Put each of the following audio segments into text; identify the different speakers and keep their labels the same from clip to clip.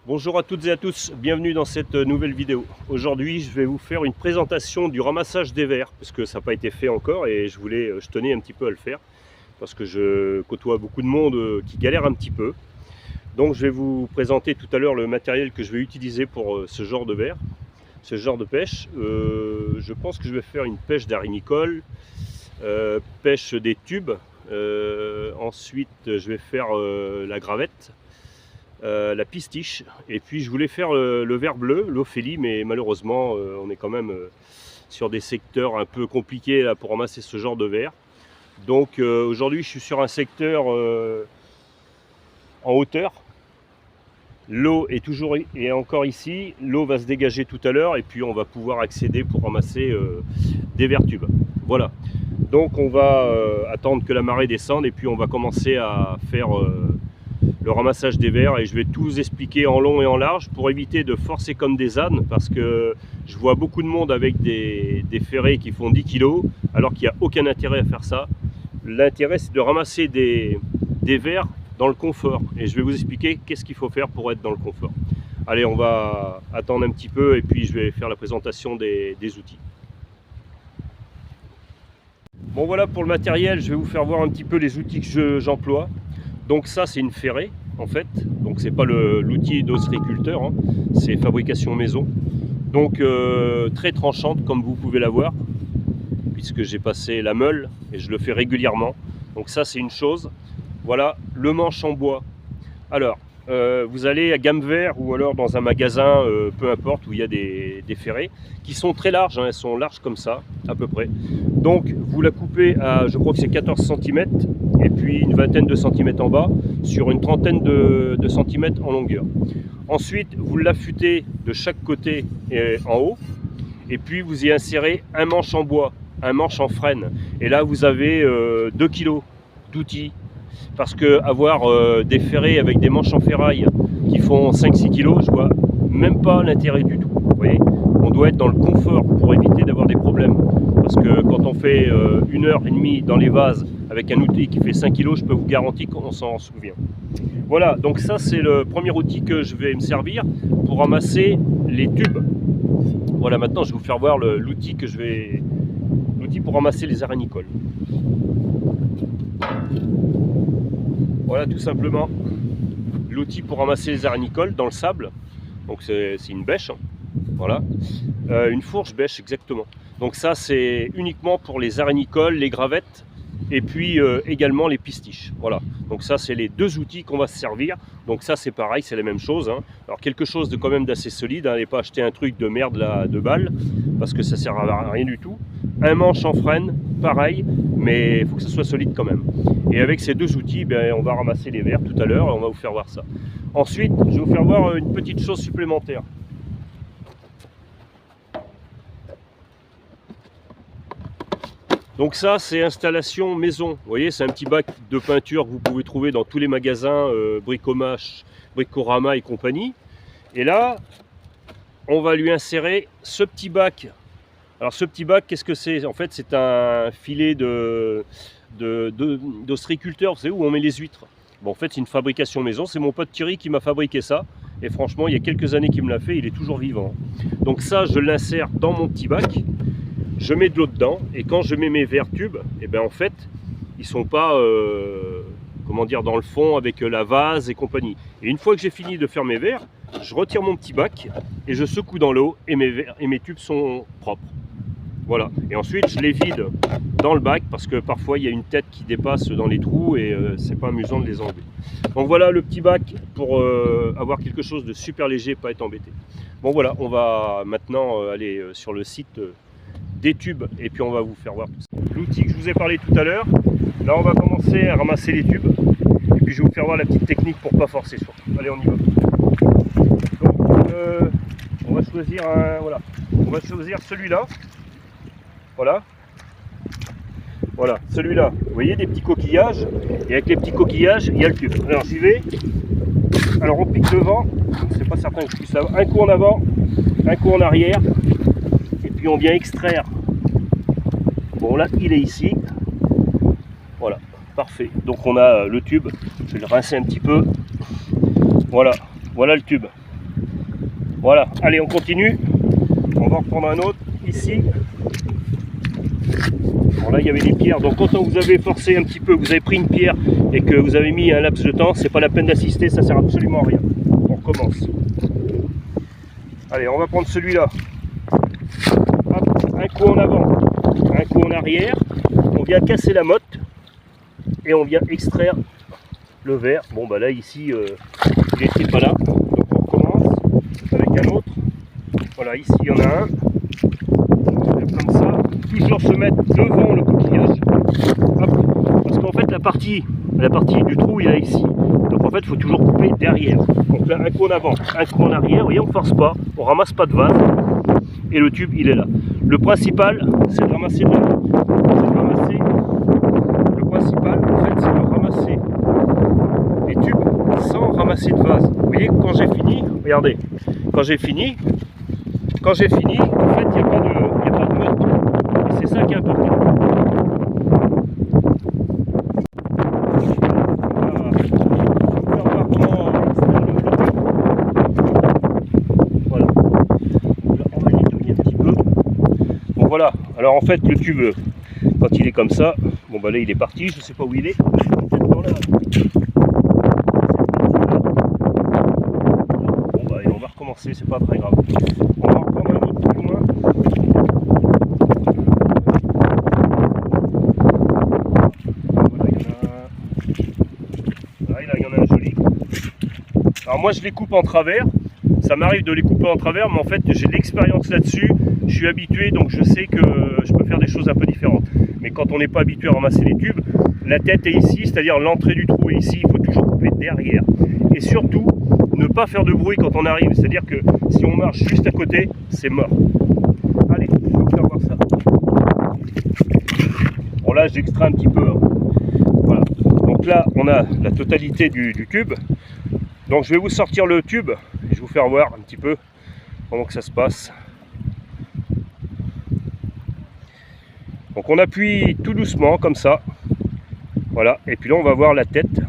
Speaker 1: Bonjour à toutes et à tous, bienvenue dans cette nouvelle vidéo. Aujourd'hui je vais vous faire une présentation du ramassage des vers, parce que ça n'a pas été fait encore et je tenais un petit peu à le faire, parce que je côtoie beaucoup de monde qui galère un petit peu. Donc je vais vous présenter tout à l'heure le matériel que je vais utiliser pour ce genre de vers, ce genre de pêche. Je pense que je vais faire une pêche d'arinicole, pêche des tubes, ensuite je vais faire la gravette. La pistiche, et puis je voulais faire le ver bleu, l'ophélie, mais malheureusement on est quand même sur des secteurs un peu compliqués là, pour ramasser ce genre de vers. Donc aujourd'hui je suis sur un secteur en hauteur. L'eau est encore ici, l'eau va se dégager tout à l'heure et puis on va pouvoir accéder pour ramasser des vers tubes. Voilà, donc on va attendre que la marée descende et puis on va commencer à faire le ramassage des vers, et je vais tout vous expliquer en long et en large pour éviter de forcer comme des ânes, parce que je vois beaucoup de monde avec des ferrets qui font 10 kg alors qu'il n'y a aucun intérêt à faire ça. L'intérêt c'est de ramasser des vers dans le confort, et je vais vous expliquer qu'est-ce qu'il faut faire pour être dans le confort. Allez, on va attendre un petit peu et puis je vais faire la présentation des outils. Bon, voilà pour le matériel, je vais vous faire voir un petit peu les outils que j'emploie. Donc ça c'est une ferrée en fait, donc c'est pas l'outil d'ostréiculteur, hein. C'est fabrication maison. Donc très tranchante comme vous pouvez la voir, puisque j'ai passé la meule et je le fais régulièrement. Donc ça c'est une chose. Voilà le manche en bois. Alors vous allez à Gamme Vert ou alors dans un magasin, peu importe, où il y a des ferrées qui sont très larges, hein, elles sont larges comme ça à peu près. Donc vous la coupez à, je crois que c'est 14 cm, et puis une vingtaine de centimètres en bas, sur une trentaine de centimètres en longueur. Ensuite vous l'affûtez de chaque côté et en haut, et puis vous y insérez un manche en bois, un manche en frêne, et là vous avez 2 kg d'outils. Parce que avoir des ferrets avec des manches en ferraille qui font 5-6 kg, je vois même pas l'intérêt du tout. Vous voyez, on doit être dans le confort pour éviter d'avoir des problèmes. Parce que quand on fait 1h30 dans les vases avec un outil qui fait 5 kg, je peux vous garantir qu'on s'en souvient. Voilà, donc ça c'est le premier outil que je vais me servir pour ramasser les tubes. Voilà, maintenant je vais vous faire voir l'outil pour ramasser les aranicoles. Voilà tout simplement l'outil pour ramasser les aranicoles dans le sable. Donc c'est une bêche, voilà, une fourche bêche exactement. Donc ça c'est uniquement pour les aranicoles, les gravettes et puis également les pistiches. Voilà, donc ça c'est les deux outils qu'on va se servir. Donc ça c'est pareil, c'est la même chose, hein. Alors quelque chose de quand même d'assez solide, hein. N'allez pas acheter un truc de merde là, de balle, parce que ça sert à rien du tout. Un manche en frêne, pareil, mais il faut que ça soit solide quand même. Et avec ces deux outils, on va ramasser les vers tout à l'heure et on va vous faire voir ça. Ensuite, je vais vous faire voir une petite chose supplémentaire. Donc ça, c'est installation maison. Vous voyez, c'est un petit bac de peinture que vous pouvez trouver dans tous les magasins, Bricorama et compagnie. Et là, on va lui insérer ce petit bac. Alors ce petit bac, qu'est-ce que c'est? En fait, c'est un filet d'ostréiculteur, vous savez, où on met les huîtres. Bon, en fait, c'est une fabrication maison. C'est mon pote Thierry qui m'a fabriqué ça. Et franchement, il y a quelques années qu'il me l'a fait, il est toujours vivant. Donc ça, je l'insère dans mon petit bac. Je mets de l'eau dedans. Et quand je mets mes vers tubes, et en fait, ils sont pas, comment dire, dans le fond avec la vase et compagnie. Et une fois que j'ai fini de faire mes vers, je retire mon petit bac et je secoue dans l'eau et mes tubes sont propres. Voilà, et ensuite je les vide dans le bac, parce que parfois il y a une tête qui dépasse dans les trous et c'est pas amusant de les enlever. Donc voilà le petit bac pour avoir quelque chose de super léger, pas être embêté. Bon voilà, on va maintenant aller sur le site des tubes et puis on va vous faire voir tout ça. L'outil que je vous ai parlé tout à l'heure, là on va commencer à ramasser les tubes et puis je vais vous faire voir la petite technique pour pas forcer surtout. Allez, on y va. Donc on va choisir voilà, on va choisir celui-là. Voilà, voilà, celui-là, vous voyez des petits coquillages, et avec les petits coquillages, il y a le tube. Alors j'y vais, alors on pique devant, c'est pas certain que je puisse avoir, un coup en avant, un coup en arrière, et puis on vient extraire. Bon là, il est ici, voilà, parfait. Donc on a le tube, je vais le rincer un petit peu, voilà, voilà le tube. Voilà, allez, on continue. On va reprendre un autre ici. Bon, là il y avait des pierres, donc quand vous avez forcé un petit peu, vous avez pris une pierre et que vous avez mis un laps de temps, c'est pas la peine d'assister, ça sert absolument à rien. On recommence. Allez, on va prendre celui-là. Un coup en avant, un coup en arrière. On vient casser la motte et on vient extraire le verre. Bon bah là ici il n'était pas là, donc on recommence avec un autre. Voilà, ici il y en a un. Comme ça, toujours se mettre devant le coquillage. Hop. Parce qu'en fait la partie du trou il est ici. Donc en fait il faut toujours couper derrière. Donc là un coup en avant, un coup en arrière, vous voyez, on ne force pas, on ramasse pas de vase. Et le tube il est là. Le principal c'est de ramasser le principal en fait c'est de ramasser les tubes sans ramasser de vase. Vous voyez quand j'ai fini, regardez, quand j'ai fini en fait il n'y a pas de motte. Et c'est ça qui est important. Voilà, alors en fait le tube quand il est comme ça, bon bah là il est parti, je sais pas où il est, peut-être dans là. Bon bah on va recommencer, c'est pas très grave. On va en reprendre un autre plus loin. Voilà, il y en a un joli. Alors moi je les coupe en travers. Ça m'arrive de les couper en travers, mais en fait j'ai de l'expérience là-dessus, je suis habitué, donc je sais que je peux faire des choses un peu différentes. Mais quand on n'est pas habitué à ramasser les tubes, la tête est ici, c'est-à-dire l'entrée du trou est ici, il faut toujours couper derrière. Et surtout, ne pas faire de bruit quand on arrive, c'est-à-dire que si on marche juste à côté, c'est mort. Allez, je vais vous faire voir ça. Bon là j'extrais un petit peu. Hein. Voilà. Donc là on a la totalité du tube. Donc je vais vous sortir le tube et je vais vous faire voir un petit peu comment que ça se passe. Donc on appuie tout doucement comme ça. Voilà, et puis là on va voir la tête.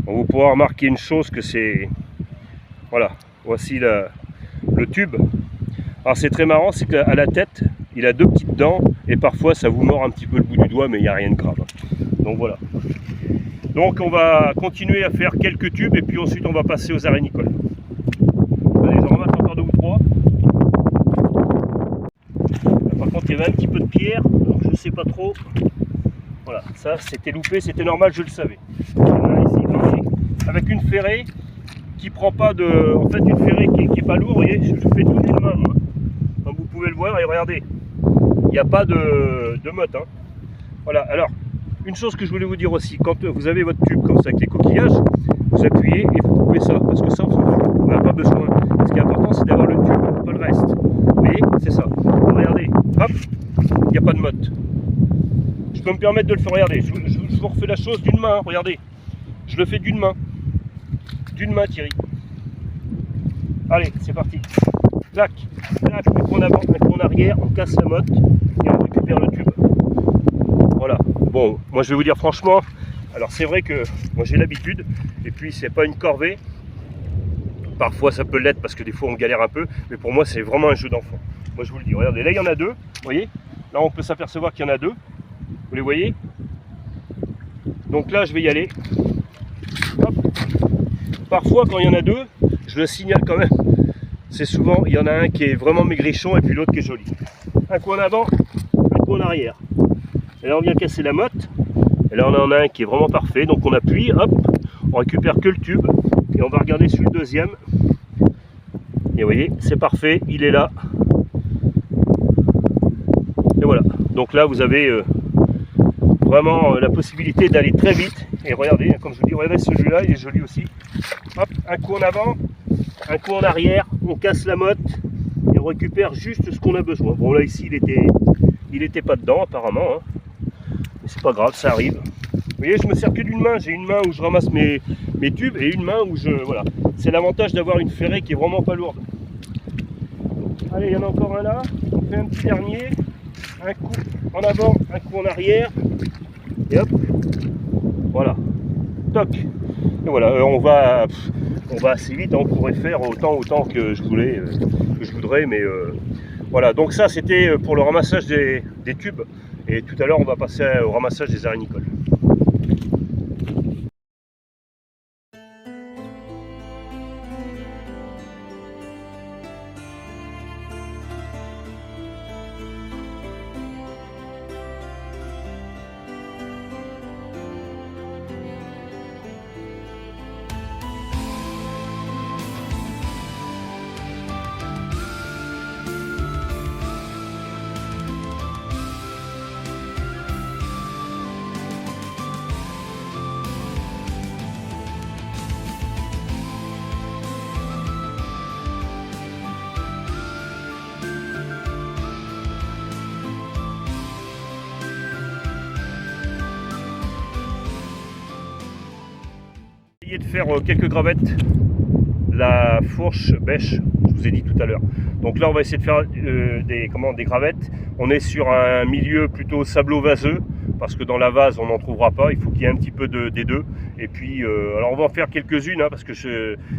Speaker 1: On va pouvoir remarquer une chose que c'est... Voilà, voici le tube. Alors c'est très marrant, c'est qu'à la tête, il a deux petites dents et parfois ça vous mord un petit peu le bout du doigt, mais il n'y a rien de grave. Donc voilà. Donc on va continuer à faire quelques tubes et puis ensuite on va passer aux arrêts Nicole. Allez, j'en ramasse encore 2 ou 3. Là, par contre il y avait un petit peu de pierre, donc je sais pas trop. Voilà, ça c'était loupé, c'était normal, je le savais. Là, ici, avec une ferrée qui prend pas de... En fait une ferrée qui est pas lourde, vous voyez, je fais tout d'une main moi. Comme vous pouvez le voir, et regardez, il n'y a pas de motte. Hein. Voilà, alors... Une chose que je voulais vous dire aussi, quand vous avez votre tube comme ça avec les coquillages, vous appuyez et vous coupez ça, parce que ça on n'a pas besoin. Ce qui est important c'est d'avoir le tube, pas le reste. Vous voyez, c'est ça. Regardez, hop, il n'y a pas de motte. Je peux me permettre de le faire, regardez, je vous refais la chose d'une main, regardez. Je le fais d'une main. D'une main Thierry. Allez, c'est parti. Clac, clac, un coup en avant, un coup en arrière, on casse la motte et on récupère le tube. Voilà. Bon, moi je vais vous dire franchement, alors c'est vrai que moi j'ai l'habitude, et puis c'est pas une corvée, parfois ça peut l'être parce que des fois on galère un peu, mais pour moi c'est vraiment un jeu d'enfant. Moi je vous le dis, regardez, là il y en a 2, vous voyez, là on peut s'apercevoir qu'il y en a 2, vous les voyez, donc là je vais y aller, hop. Parfois quand il y en a 2, je le signale quand même, c'est souvent, il y en a un qui est vraiment maigrichon et puis l'autre qui est joli. Un coup en avant, un coup en arrière. Et là on vient casser la motte, et là on en a un qui est vraiment parfait, donc on appuie, hop, on récupère que le tube, et on va regarder sur le deuxième, et vous voyez, c'est parfait, il est là, et voilà, donc là vous avez vraiment la possibilité d'aller très vite, et regardez, comme je vous dis, regardez celui-là, il est joli aussi, hop, un coup en avant, un coup en arrière, on casse la motte, et on récupère juste ce qu'on a besoin. Bon là ici il était pas dedans apparemment, hein. Mais c'est pas grave, ça arrive. Vous voyez, je me sers que d'une main. J'ai une main où je ramasse mes tubes et une main où je... Voilà. C'est l'avantage d'avoir une ferrée qui est vraiment pas lourde. Allez, il y en a encore un là. On fait un petit dernier. Un coup en avant, un coup en arrière. Et hop. Voilà. Toc. Et voilà, on on va assez vite, hein, on pourrait faire autant que je voudrais, mais voilà. Donc ça c'était pour le ramassage des tubes, et tout à l'heure on va passer au ramassage des arénicoles. De faire quelques gravettes, la fourche bêche, je vous ai dit tout à l'heure. Donc là on va essayer de faire des gravettes. On est sur un milieu plutôt sablo-vaseux, parce que dans la vase on n'en trouvera pas, il faut qu'il y ait un petit peu des deux. Et puis alors on va en faire quelques-unes, hein, parce que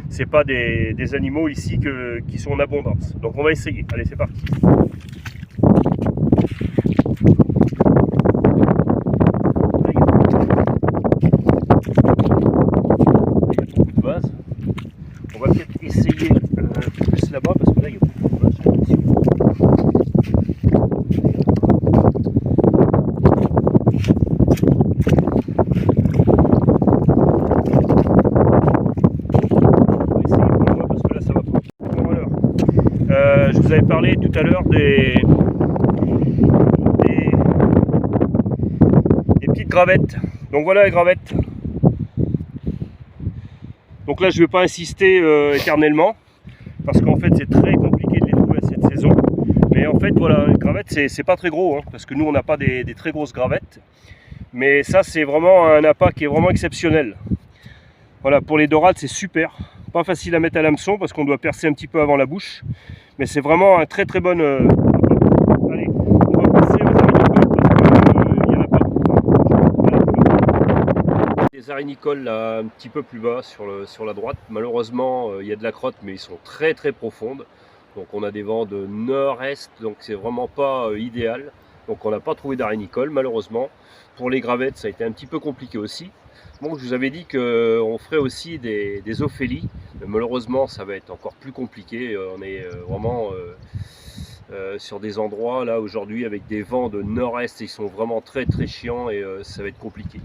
Speaker 1: c'est pas des animaux ici qui sont en abondance. Donc on va essayer, allez c'est parti. On va peut-être essayer plus là-bas parce que là il y a beaucoup de vases. On va essayer pour moi parce que là ça va pas. Bon alors, je vous avais parlé tout à l'heure des petites gravettes. Donc voilà les gravettes. Donc là je ne vais pas insister éternellement, parce qu'en fait c'est très compliqué de les trouver à cette saison. Mais en fait voilà, les gravettes c'est pas très gros, hein, parce que nous on n'a pas des très grosses gravettes. Mais ça c'est vraiment un appât qui est vraiment exceptionnel. Voilà, pour les dorades c'est super. Pas facile à mettre à l'hameçon parce qu'on doit percer un petit peu avant la bouche. Mais c'est vraiment un très bon... Allez, on va passer aux arénicoles parce qu'il n'y en a pas beaucoup. Les arénicoles là, un petit peu plus bas sur la droite. Malheureusement, il y a de la crotte, mais ils sont très profondes. Donc on a des vents de nord-est, donc c'est vraiment pas idéal. Donc on n'a pas trouvé d'arénicole malheureusement. Pour les gravettes, ça a été un petit peu compliqué aussi. Bon, je vous avais dit qu'on ferait aussi des ophélies. Mais malheureusement, ça va être encore plus compliqué. On est vraiment sur des endroits là aujourd'hui avec des vents de nord-est. Ils sont vraiment très chiants et ça va être compliqué.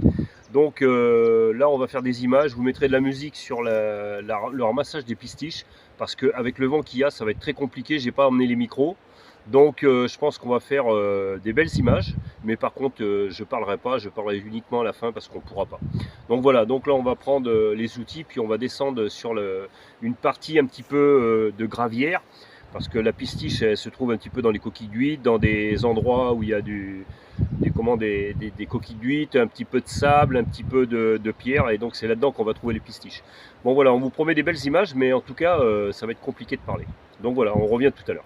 Speaker 1: Donc là, on va faire des images. Je vous mettrai de la musique sur le ramassage des pistiches parce qu'avec le vent qu'il y a, ça va être très compliqué. J'ai pas emmené les micros. Donc je pense qu'on va faire des belles images, mais par contre je parlerai uniquement à la fin parce qu'on ne pourra pas. Donc voilà, donc là on va prendre les outils, puis on va descendre sur une partie un petit peu de gravière, parce que la pistiche elle se trouve un petit peu dans les coquilles d'huîtres, dans des endroits où il y a des coquilles d'huîtres, un petit peu de sable, un petit peu de pierre, et donc c'est là-dedans qu'on va trouver les pistiches. Bon voilà, on vous promet des belles images, mais en tout cas ça va être compliqué de parler. Donc voilà, on revient tout à l'heure.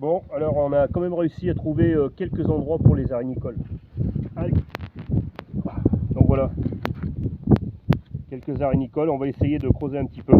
Speaker 1: Bon, alors on a quand même réussi à trouver quelques endroits pour les arénicoles. Allez. Donc voilà, quelques arénicoles, on va essayer de creuser un petit peu.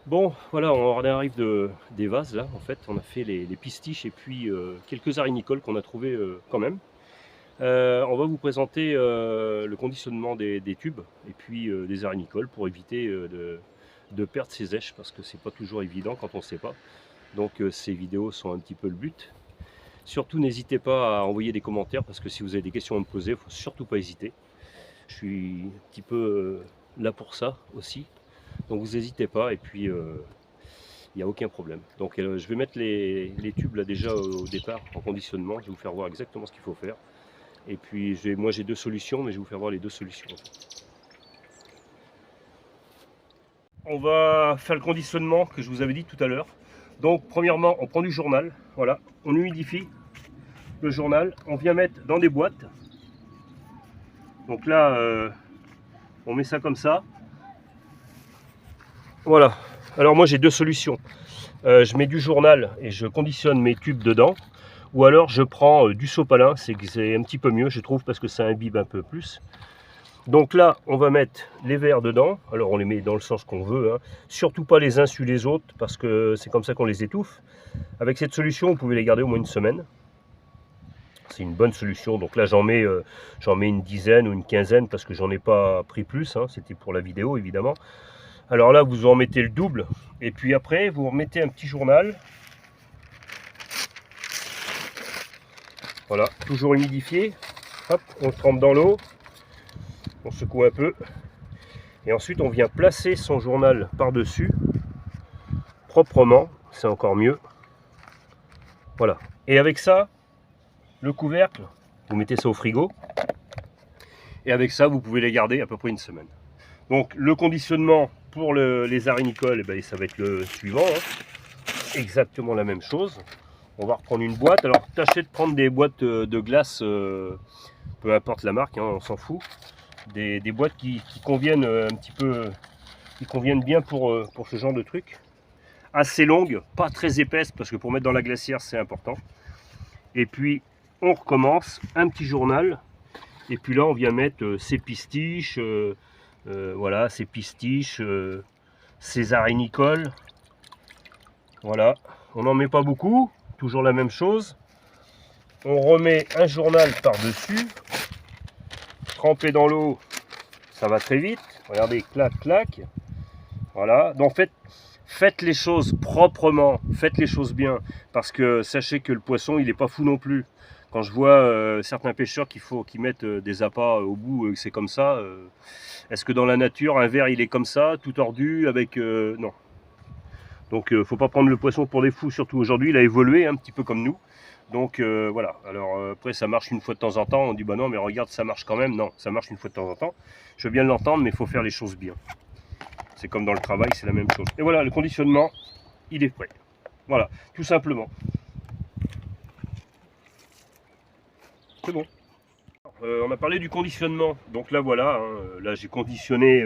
Speaker 1: Bon, voilà, on en arrive des vases là. En fait, on a fait les pistiches et puis quelques arénicoles qu'on a trouvés quand même. On va vous présenter le conditionnement des tubes et puis des arénicoles pour éviter de perdre ses èches parce que c'est pas toujours évident quand on ne sait pas. Donc ces vidéos sont un petit peu le but. Surtout n'hésitez pas à envoyer des commentaires parce que si vous avez des questions à me poser, il ne faut surtout pas hésiter. Je suis un petit peu là pour ça aussi. Donc vous n'hésitez pas et puis il n'y a aucun problème. Donc je vais mettre les tubes là déjà au départ en conditionnement. Je vais vous faire voir exactement ce qu'il faut faire. Et puis moi j'ai deux solutions, mais je vais vous faire voir les deux solutions. On va faire le conditionnement que je vous avais dit tout à l'heure. Donc premièrement, on prend du journal, voilà, on humidifie le journal, on vient mettre dans des boîtes. Donc là, on met ça comme ça. Voilà. Alors moi j'ai deux solutions. Je mets du journal et je conditionne mes tubes dedans. Ou alors je prends du sopalin, c'est un petit peu mieux je trouve parce que ça imbibe un peu plus. Donc là on va mettre les verres dedans. Alors on les met dans le sens qu'on veut, hein. Surtout pas les uns sur les autres parce que c'est comme ça qu'on les étouffe. Avec cette solution vous pouvez les garder au moins une semaine. C'est une bonne solution. Donc là j'en mets une dizaine ou une quinzaine parce que j'en ai pas pris plus, hein. C'était pour la vidéo évidemment. Alors là vous en mettez le double et puis après vous remettez un petit journal. Voilà, toujours humidifié. Hop, on le trempe dans l'eau, on secoue un peu et ensuite on vient placer son journal par-dessus proprement, c'est encore mieux. Voilà, et avec ça, le couvercle, vous mettez ça au frigo et avec ça vous pouvez les garder à peu près une semaine. Donc le conditionnement pour les arenicoles, eh ben, ça va être le suivant, hein. Exactement la même chose. On va reprendre une boîte. Alors tâchez de prendre des boîtes de glace, peu importe la marque, hein, on s'en fout. Des boîtes qui conviennent un petit peu, qui conviennent bien pour ce genre de truc. Assez longues, pas très épaisses, parce que pour mettre dans la glacière c'est important. Et puis on recommence, un petit journal. Et puis là on vient mettre ses pistiches, voilà, ses pistiches, ses arenicoles. Voilà, on n'en met pas beaucoup. Toujours la même chose, on remet un journal par-dessus, trempé dans l'eau, ça va très vite, regardez, clac, clac, voilà, donc faites les choses proprement, faites les choses bien, parce que sachez que le poisson, il n'est pas fou non plus. Quand je vois certains pêcheurs qui mettent des appâts au bout, c'est comme ça, est-ce que dans la nature, un verre, il est comme ça, tout tordu, avec... non. Donc faut pas prendre le poisson pour des fous, surtout aujourd'hui, il a évolué un petit peu comme nous. Donc voilà, alors après ça marche une fois de temps en temps, on dit bah non mais regarde ça marche quand même, non, ça marche une fois de temps en temps. Je veux bien l'entendre mais il faut faire les choses bien. C'est comme dans le travail, c'est la même chose. Et voilà, le conditionnement, il est prêt. Voilà, tout simplement. C'est bon. On a parlé du conditionnement, donc là voilà, hein, là j'ai conditionné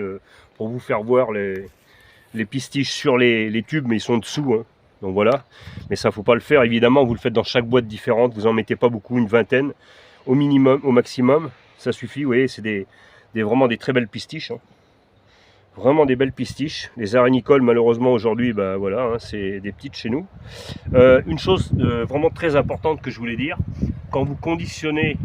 Speaker 1: pour vous faire voir les pistiches sur les tubes, mais ils sont dessous, hein. Donc voilà, mais ça faut pas le faire évidemment, vous le faites dans chaque boîte différente, vous en mettez pas beaucoup, une vingtaine au minimum, au maximum, ça suffit. Vous voyez, c'est vraiment des très belles pistiches, hein. Vraiment des belles pistiches. Les arenicoles malheureusement aujourd'hui, bah voilà, hein, c'est des petites chez nous. Une chose vraiment très importante que je voulais dire, quand vous conditionnez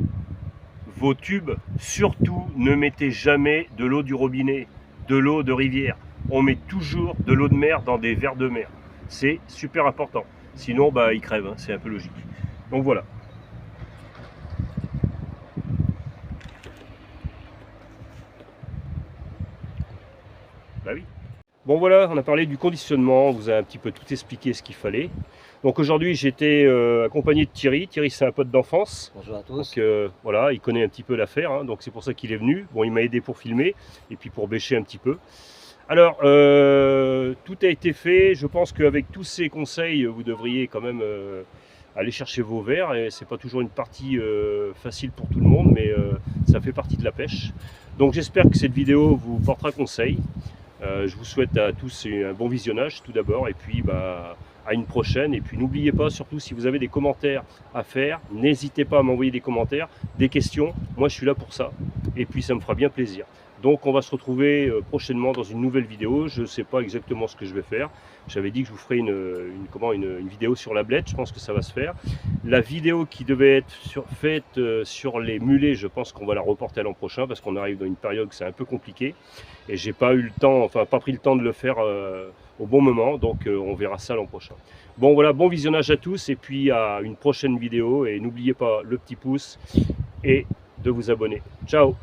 Speaker 1: vos tubes, surtout ne mettez jamais de l'eau du robinet, de l'eau de rivière. On met toujours de l'eau de mer dans des verres de mer. C'est super important. Sinon, bah, ils crèvent, hein, c'est un peu logique. Donc voilà. Bah oui. Bon voilà, on a parlé du conditionnement, on vous a un petit peu tout expliqué ce qu'il fallait. Donc aujourd'hui j'étais accompagné de Thierry. Thierry c'est un pote d'enfance.
Speaker 2: Bonjour à tous.
Speaker 1: Donc voilà, il connaît un petit peu l'affaire, hein, donc c'est pour ça qu'il est venu. Bon, il m'a aidé pour filmer et puis pour bêcher un petit peu. Alors, tout a été fait. Je pense qu'avec tous ces conseils, vous devriez quand même aller chercher vos verres. Et c'est pas toujours une partie facile pour tout le monde, mais ça fait partie de la pêche. Donc j'espère que cette vidéo vous portera conseil. Je vous souhaite à tous un bon visionnage tout d'abord, et puis bah, à une prochaine. Et puis n'oubliez pas, surtout si vous avez des commentaires à faire, n'hésitez pas à m'envoyer des commentaires, des questions. Moi je suis là pour ça, et puis ça me fera bien plaisir. Donc on va se retrouver prochainement dans une nouvelle vidéo. Je ne sais pas exactement ce que je vais faire. J'avais dit que je vous ferai une vidéo sur la blette, je pense que ça va se faire. La vidéo qui devait être faite sur les mulets, je pense qu'on va la reporter à l'an prochain parce qu'on arrive dans une période où c'est un peu compliqué. Et j'ai pas eu le temps, enfin pas pris le temps de le faire au bon moment, donc on verra ça l'an prochain. Bon voilà, bon visionnage à tous et puis à une prochaine vidéo. Et n'oubliez pas le petit pouce et de vous abonner. Ciao!